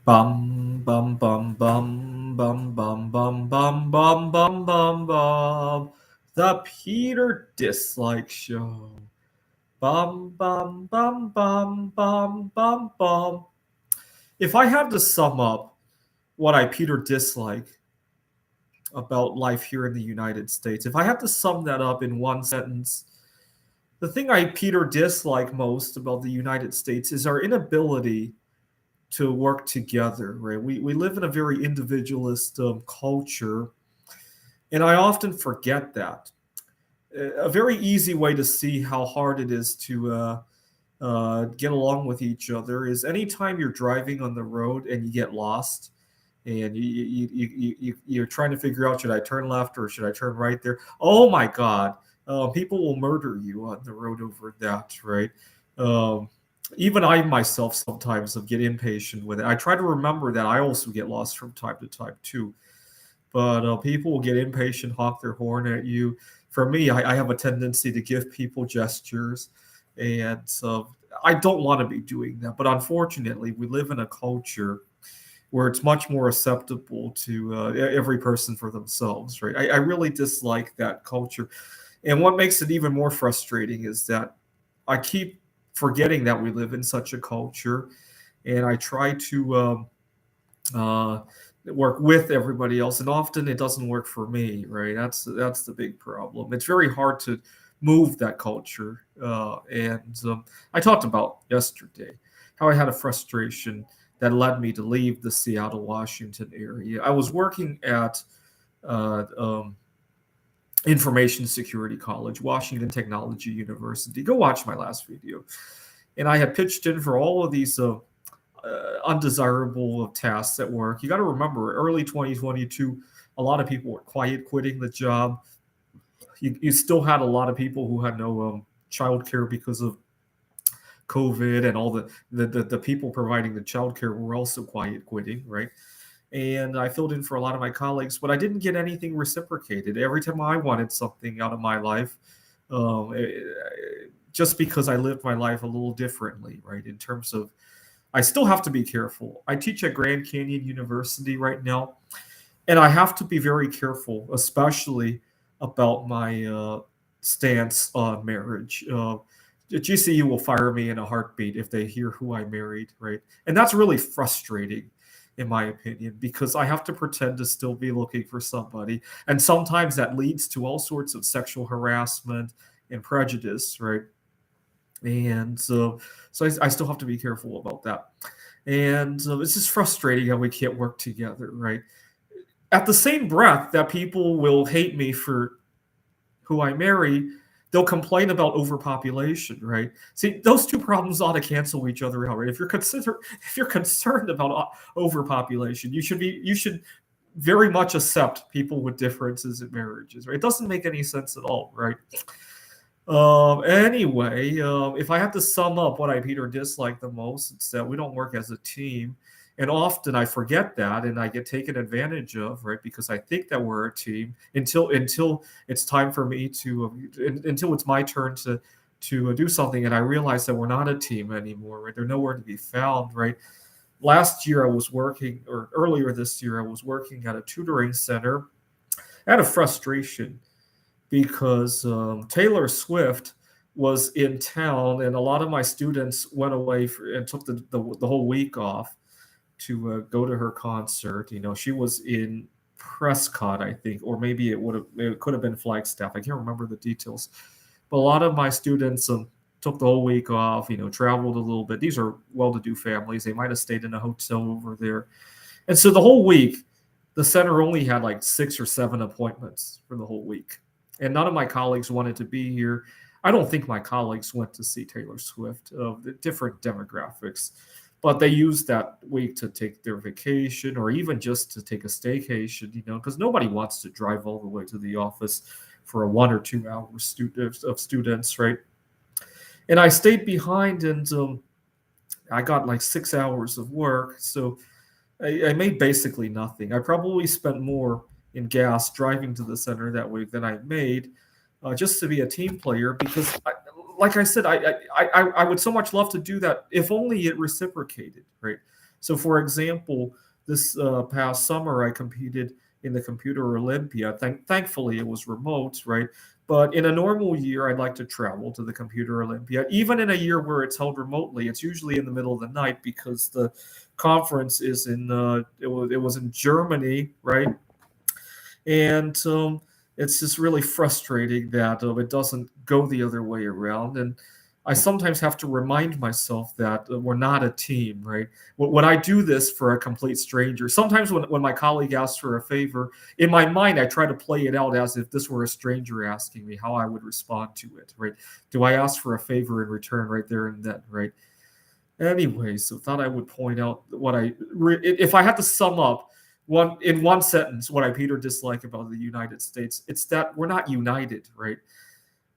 Bum bum bum bum bum bum bum bum bum bum bum bum. The Peter Dislike Show. Bum bum bum bum bum bum bum. If I had to sum up what I Peter dislike about life here in the United States, if I had to sum that up in one sentence, the thing I Peter dislike most about the United States is our inability to work together, right? We live in a very individualist culture, and I often forget that. A very easy way to see how hard it is to get along with each other is anytime you're driving on the road and you get lost and you're trying to figure out, should I turn left or should I turn right there? Oh my God, people will murder you on the road over that, right? Um, Even I myself sometimes get impatient with it. I try to remember that I also get lost from time to time too. But people will get impatient, honk their horn at you. For me, I have a tendency to give people gestures, and so I don't want to be doing that. But unfortunately, we live in a culture where it's much more acceptable to every person for themselves, right? I really dislike that culture. And what makes it even more frustrating is that I keep forgetting that we live in such a culture, and I try to uh, work with everybody else, and often it doesn't work for me. Right? That's the big problem. It's very hard to move that culture, and I talked about yesterday how I had a frustration that led me to leave the Seattle, Washington area. I was working at uh, um, Information Security College, Washington Technology University. Go watch my last video. And I had pitched in for all of these undesirable tasks at work. You got to remember, early 2022, a lot of people were quiet quitting the job. You still had a lot of people who had no childcare because of COVID, and all the people providing the childcare were also quiet quitting, right? And I filled in for a lot of my colleagues, but I didn't get anything reciprocated. Every time I wanted something out of my life, um, eh, just because I lived my life a little differently, right? In terms of, I still have to be careful. I teach at Grand Canyon University right now, and I have to be very careful, especially about my stance on marriage. GCU will fire me in a heartbeat if they hear who I married, right? And that's really frustrating, in my opinion, because I have to pretend to still be looking for somebody, and sometimes that leads to all sorts of sexual harassment and prejudice, right? And so I still have to be careful about that. And it's just frustrating how we can't work together, right? At the same breath that people will hate me for who I marry, they'll complain about overpopulation, right? See, those two problems ought to cancel each other out, right? If you're concerned about overpopulation, you should very much accept people with differences in marriages, right? It doesn't make any sense at all, right? Anyway, if I have to sum up what I Peter dislike the most, it's that we don't work as a team. And often I forget that and I get taken advantage of, right? Because I think that we're a team until it's time for me to until it's my turn to do something, and I realize that we're not a team anymore, right? They're nowhere to be found, right? Last year I was working, or earlier this year I was working at a tutoring center. I had a frustration because Taylor Swift was in town, and a lot of my students went away and took the whole week off to go to her concert. You know, she was in Prescott, I think, or maybe it could have been Flagstaff. I can't remember the details, but a lot of my students took the whole week off. You know, traveled a little bit. These are well-to-do families. They might have stayed in a hotel over there, and so the whole week, the center only had like 6 or 7 appointments for the whole week, and none of my colleagues wanted to be here. I don't think my colleagues went to see Taylor Swift, the different demographics, but they used that week to take their vacation or even just to take a staycation, you know, because nobody wants to drive all the way to the office for a 1 or 2 hour of students, right? And I stayed behind, and I got like 6 hours of work. So I made basically nothing. I probably spent more in gas driving to the center that week than I made just to be a team player, because, like I said, I would so much love to do that if only it reciprocated, right? So, for example, this past summer, I competed in the Computer Olympia. Thankfully, it was remote, right? But in a normal year, I'd like to travel to the Computer Olympia. Even in a year where it's held remotely, it's usually in the middle of the night because the conference is in it was in Germany, right? And it's just really frustrating that it doesn't go the other way around. And I sometimes have to remind myself that we're not a team, right? When I do this for a complete stranger, sometimes when my colleague asks for a favor, in my mind, I try to play it out as if this were a stranger asking me how I would respond to it, right? Do I ask for a favor in return right there and then, right? Anyway, so thought I would point out what if I had to sum up one sentence what I hate or dislike about the United States, it's that we're not united, right?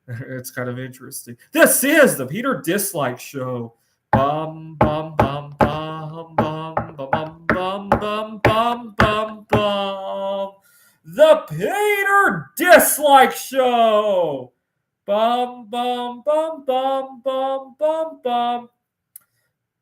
It's kind of interesting. This is the Peter Dislike Show. Bum bum bum bum bum bum bum bum bum bum bum. The Peter Dislike Show. Bum bum bum bum bum bum bum.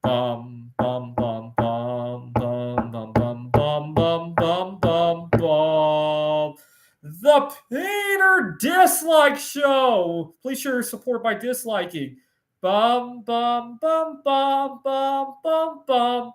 Bum bum bum bum bum bum bum bum bum bum bum bum. The Peter Dislike Show. Please show your support by disliking. Bum bum bum bum bum bum bum.